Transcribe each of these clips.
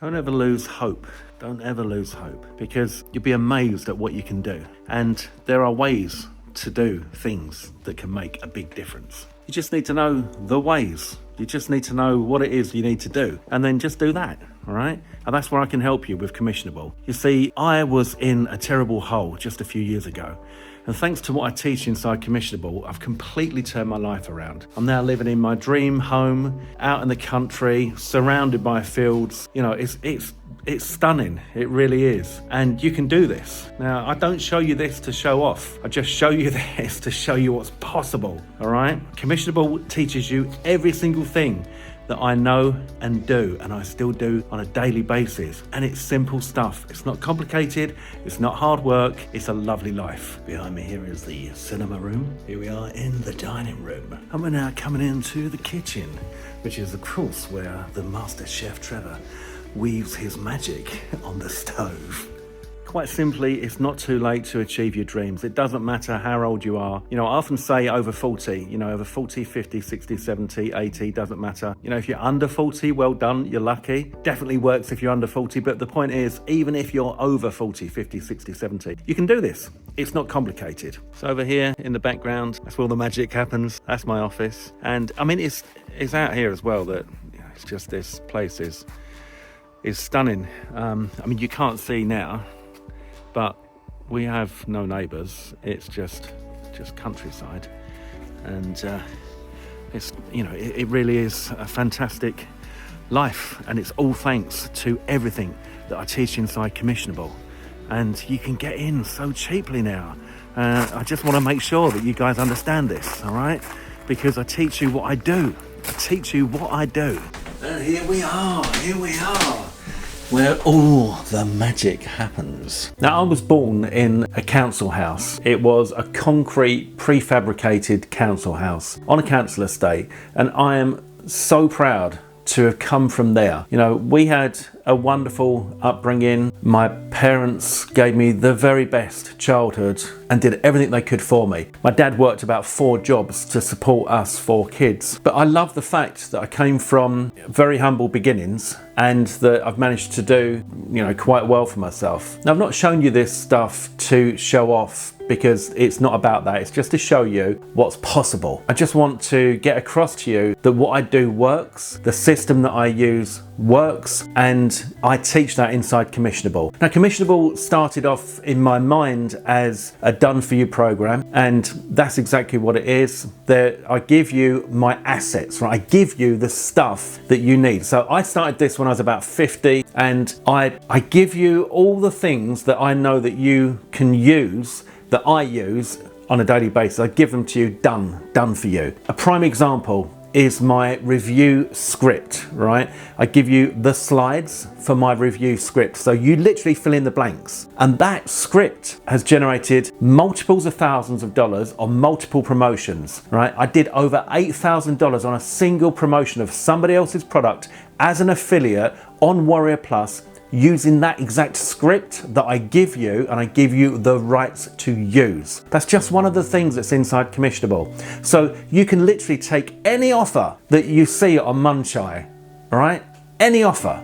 Don't ever lose hope. Don't ever lose hope, because you'll be amazed at what you can do. And there are ways to do things that can make a big difference. You just need to know the ways. You just need to know what it is you need to do, and then just do that, all right? And that's where I can help you with Commissionable. You see, I was in a terrible hole just a few years ago. And thanks to what I teach inside Commissionable, I've completely turned my life around. I'm now living in my dream home, out in the country, surrounded by fields. You know, it's stunning. It really is. And you can do this. Now, I don't show you this to show off. I just show you this to show you what's possible, all right? Commissionable teaches you every single thing that I know and do, and I still do on a daily basis. And it's simple stuff. It's not complicated. It's not hard work. It's a lovely life. Behind me here is the cinema room. Here we are in the dining room. And we're now coming into the kitchen, which is of course where the master chef Trevor weaves his magic on the stove. Quite simply, it's not too late to achieve your dreams. It doesn't matter how old you are. You know, I often say over 40, over 40, 50, 60, 70, 80, doesn't matter. You know, if you're under 40, well done, you're lucky. Definitely works if you're under 40, but the point is, even if you're over 40, 50, 60, 70, you can do this. It's not complicated. So over here in the background, that's where all the magic happens. That's my office. And I mean, it's out here as well that it's just, this place is stunning. I mean, you can't see now, but we have no neighbours. It's just countryside, and it's, it really is a fantastic life, and it's all thanks to everything that I teach inside Commissionable. And you can get in so cheaply now. I just want to make sure that you guys understand this, all right? Because I teach you what I do. I teach you what I do. And here we are. Where all the magic happens. Now, I was born in a council house. It was a concrete, prefabricated council house on a council estate, and I am so proud to have come from there. We had a wonderful upbringing. My parents gave me the very best childhood and did everything they could for me. My dad worked about 4 jobs to support us 4 kids. But I love the fact that I came from very humble beginnings and that I've managed to do, quite well for myself. Now, I've not shown you this stuff to show off, because it's not about that. It's just to show you what's possible. I just want to get across to you that what I do works, the system that I use works, and I teach that inside Commissionable. Now, Commissionable started off in my mind as a done-for-you program, and that's exactly what it is. I give you my assets, right? I give you the stuff that you need. So I started this when I was about 50, and I give you all the things that I know that you can use, that I use on a daily basis. I give them to you done for you. A prime example is my review script, right? I give you the slides for my review script. So you literally fill in the blanks. And that script has generated multiples of thousands of dollars on multiple promotions, right? I did over $8,000 on a single promotion of somebody else's product as an affiliate on Warrior Plus, using that exact script that I give you, and I give you the rights to use. That's just one of the things that's inside Commissionable. So you can literally take any offer that you see on Munchai, all right? Any offer,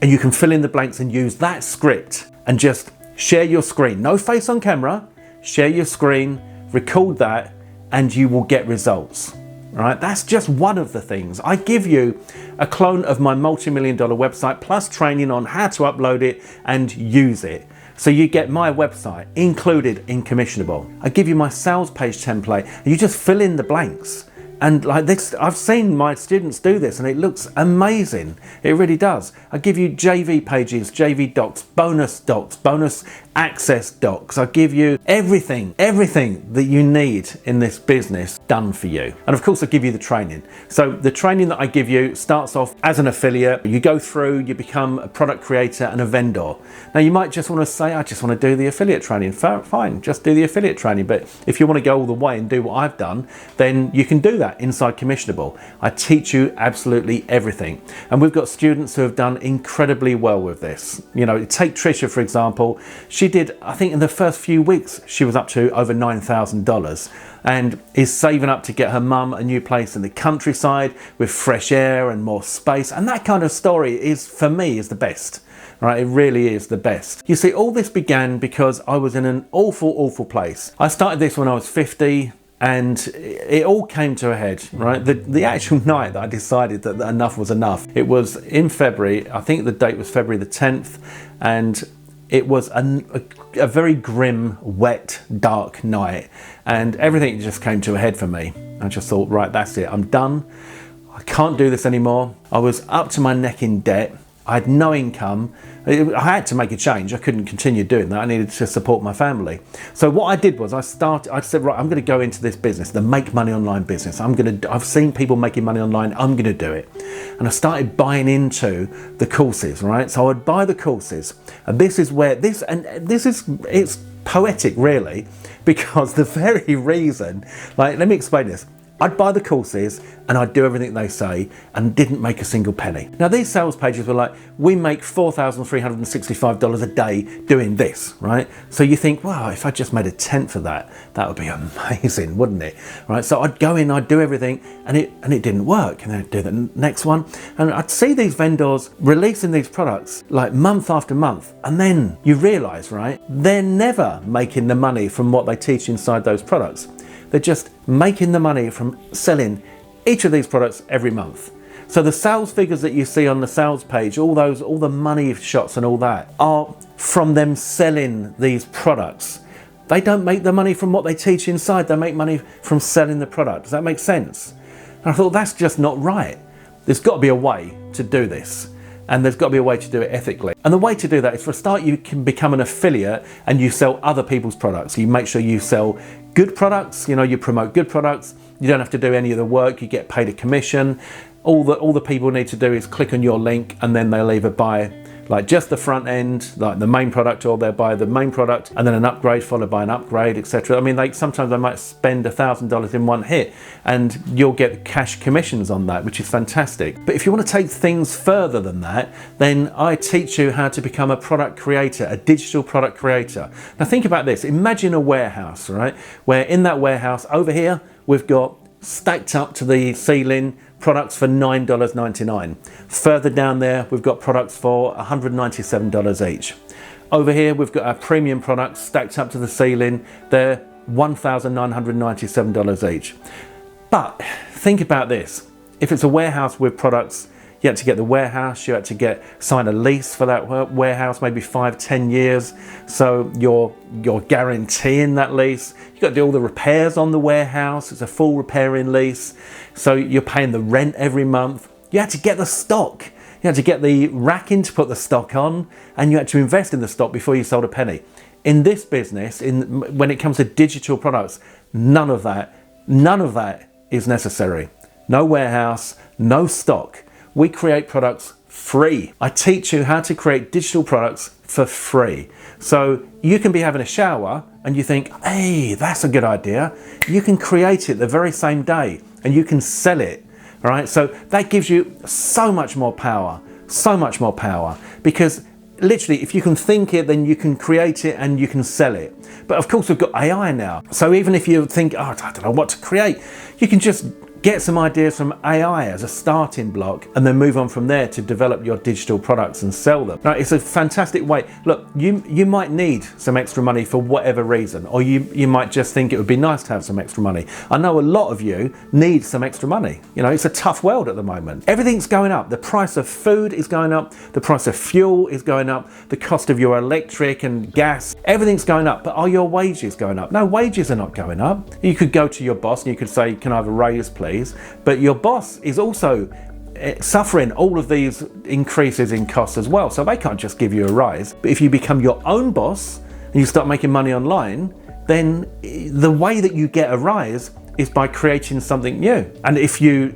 and you can fill in the blanks and use that script and just share your screen. No face on camera, share your screen, record that, and you will get results. Right, that's just one of the things. I give you a clone of my multi-million-dollar website plus training on how to upload it and use it. So you get my website included in Commissionable. I give you my sales page template, and you just fill in the blanks. And like this, I've seen my students do this, and it looks amazing. It really does. I give you JV pages, JV docs, bonus access docs. I give you everything that you need in this business done for you. And of course, I give you the training. So the training that I give you starts off as an affiliate. You go through, you become a product creator and a vendor. Now, you might just want to say, I just want to do the affiliate training. Fine, just do the affiliate training. But if you want to go all the way and do what I've done, then you can do that. that inside Commissionable. I teach you absolutely everything. And we've got students who have done incredibly well with this. You know, take Trisha, for example. She did, I think in the first few weeks, she was up to over $9,000 and is saving up to get her mum a new place in the countryside with fresh air and more space. And that kind of story is, for me, is the best. Right, it really is the best. You see, all this began because I was in an awful place. I started this when I was 50 and it all came to a head, right? The actual night that I decided that enough was enough, it was in February. I think the date was February the 10th, and it was a very grim, wet, dark night, and everything just came to a head for me. I just thought, right, that's it, I'm done. I can't do this anymore. I was up to my neck in debt. I had no income. I had to make a change. I couldn't continue doing that. I needed to support my family. So what I did was I said, right, I'm going to go into this business, the make money online business. I've seen people making money online. I'm going to do it. And I started buying into the courses, right? So I would buy the courses. And this is where it's poetic really, because the very reason, like, let me explain this. I'd buy the courses and I'd do everything they say and didn't make a single penny. Now these sales pages were like, we make $4,365 a day doing this, right? So you think, wow, if I just made a tenth of that, that would be amazing, wouldn't it? Right? So I'd go in, I'd do everything and it didn't work. And then I'd do the next one. And I'd see these vendors releasing these products like month after month. And then you realize, right, they're never making the money from what they teach inside those products. They're just making the money from selling each of these products every month. So the sales figures that you see on the sales page, all the money shots and all that, are from them selling these products. They don't make the money from what they teach inside. They make money from selling the product. Does that make sense? And I thought, that's just not right. There's got to be a way to do this. And there's got to be a way to do it ethically. And the way to do that is, for a start, you can become an affiliate and you sell other people's products. You make sure you sell good products, you know, you promote good products. You don't have to do any of the work, you get paid a commission. All the people need to do is click on your link and then they'll either buy like just the front end, like the main product, or they'll buy the main product and then an upgrade followed by an upgrade, etc. I mean, sometimes they might spend $1,000 in one hit and you'll get cash commissions on that, which is fantastic. But if you want to take things further than that, then I teach you how to become a product creator, a digital product creator. Now think about this. Imagine a warehouse, right? Where in that warehouse over here, we've got stacked up to the ceiling products for $9.99. Further down there, we've got products for $197 each. Over here, we've got our premium products stacked up to the ceiling. They're $1,997 each. But think about this. If it's a warehouse with products, you had to get the warehouse, you had to sign a lease for that warehouse, maybe 5-10 years. So you're guaranteeing that lease. You've got to do all the repairs on the warehouse. It's a full repairing lease. So you're paying the rent every month. You had to get the stock. You had to get the racking to put the stock on, and you had to invest in the stock before you sold a penny. In this business, when it comes to digital products, none of that is necessary. No warehouse, no stock. We create products free. I teach you how to create digital products for free. So you can be having a shower and you think, hey, that's a good idea. You can create it the very same day and you can sell it. All right. So that gives you so much more power, because literally, if you can think it, then you can create it and you can sell it. But of course, we've got AI now. So even if you think, oh, I don't know what to create, you can just get some ideas from AI as a starting block and then move on from there to develop your digital products and sell them. Now, it's a fantastic way. Look, you might need some extra money for whatever reason, or you might just think it would be nice to have some extra money. I know a lot of you need some extra money. You know, it's a tough world at the moment. Everything's going up. The price of food is going up. The price of fuel is going up. The cost of your electric and gas, everything's going up. But are your wages going up? No, wages are not going up. You could go to your boss and you could say, can I have a raise, please? But your boss is also suffering all of these increases in costs as well. So they can't just give you a rise. But if you become your own boss and you start making money online, then the way that you get a rise is by creating something new. And if you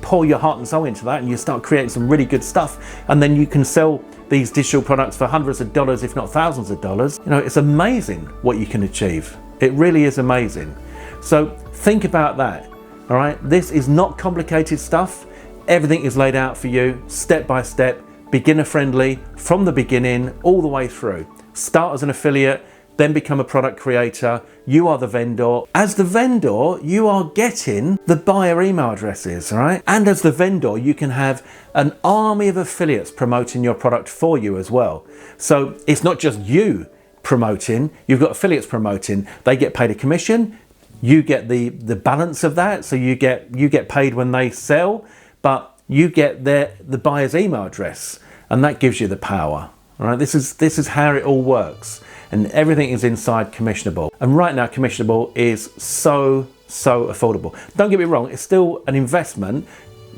pour your heart and soul into that and you start creating some really good stuff, and then you can sell these digital products for hundreds of dollars, if not thousands of dollars, you know, it's amazing what you can achieve. It really is amazing. So think about that. All right, this is not complicated stuff. Everything is laid out for you step by step, beginner friendly from the beginning all the way through. Start as an affiliate, then become a product creator. You are the vendor. As the vendor, you are getting the buyer email addresses, all right? And as the vendor, you can have an army of affiliates promoting your product for you as well. So it's not just you promoting, you've got affiliates promoting. They get paid a commission, you get the balance of that, so you get paid when they sell, but you get the buyer's email address, and that gives you the power. All right, this is how it all works. And everything is inside Commissionable. And right now, Commissionable is so affordable. Don't get me wrong, it's still an investment,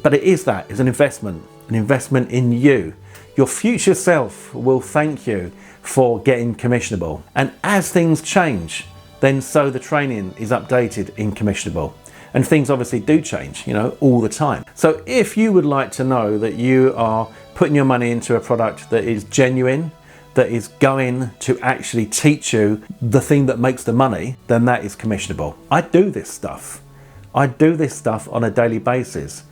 but it's an investment in you. Your future self will thank you for getting Commissionable. And as things change, then so the training is updated in Commissionable. And things obviously do change, all the time. So if you would like to know that you are putting your money into a product that is genuine, that is going to actually teach you the thing that makes the money, then that is Commissionable. I do this stuff. I do this stuff on a daily basis,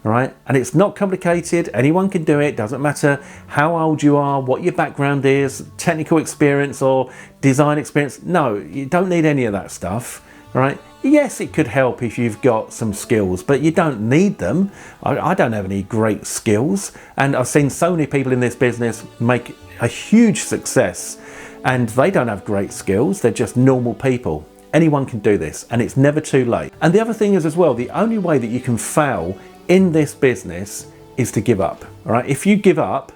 all right? And it's not complicated. Anyone can do it. Doesn't matter how old you are, what your background is, technical experience or design experience. No, you don't need any of that stuff, all right? Yes, it could help if you've got some skills, but you don't need them. I don't have any great skills. And I've seen so many people in this business make a huge success, and they don't have great skills. They're just normal people. Anyone can do this, and it's never too late. And the other thing is as well, the only way that you can fail in this business is to give up. All right, if you give up,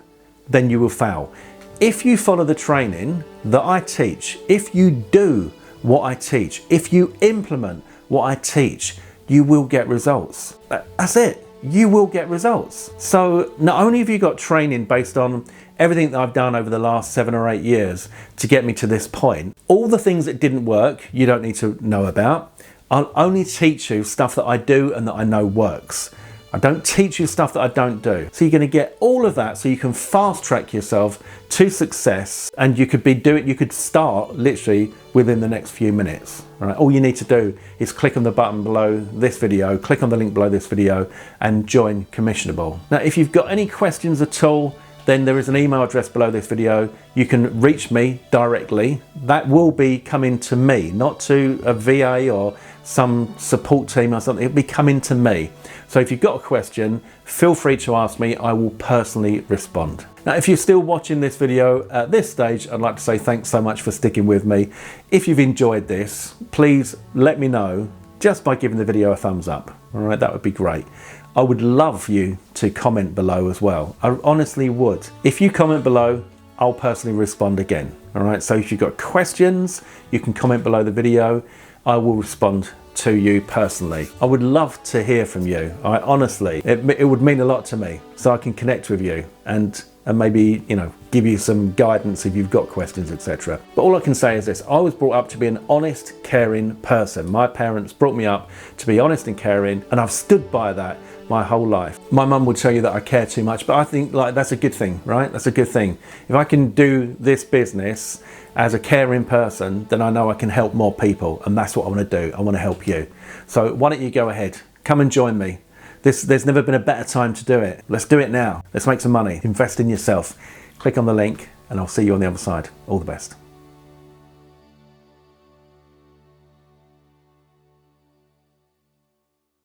then you will fail. If you follow the training that I teach, if you do what I teach, if you implement what I teach, you will get results. That's it. You will get results. So not only have you got training based on everything that I've done over the last 7 or 8 years to get me to this point, all the things that didn't work, you don't need to know about. I'll only teach you stuff that I do and that I know works. I don't teach you stuff that I don't do. So you're going to get all of that so you can fast track yourself to success, and you could start literally within the next few minutes. All right? All you need to do is click on the button below this video, click on the link below this video and join Commissionable. Now, if you've got any questions at all, then there is an email address below this video. You can reach me directly. That will be coming to me, not to a VA or some support team or something. It'll be coming to me. So if you've got a question, feel free to ask me. I will personally respond. Now, if you're still watching this video at this stage, I'd like to say thanks so much for sticking with me. If you've enjoyed this, please let me know just by giving the video a thumbs up. All right, that would be great. I would love you to comment below as well. I honestly would. If you comment below, I'll personally respond again. All right, so if you've got questions, you can comment below the video. I will respond to you personally. I would love to hear from you. Honestly, it would mean a lot to me, so I can connect with you and maybe, give you some guidance if you've got questions, etc. But all I can say is this: I was brought up to be an honest, caring person. My parents brought me up to be honest and caring, and I've stood by that my whole life. My mum would tell you that I care too much, but I think that's a good thing, right? That's a good thing. If I can do this business as a caring person, then I know I can help more people, and that's what I want to do. I want to help you. So why don't you go ahead, come and join me. There's never been a better time to do it. Let's do it now. Let's make some money. Invest in yourself. Click on the link and I'll see you on the other side. All the best.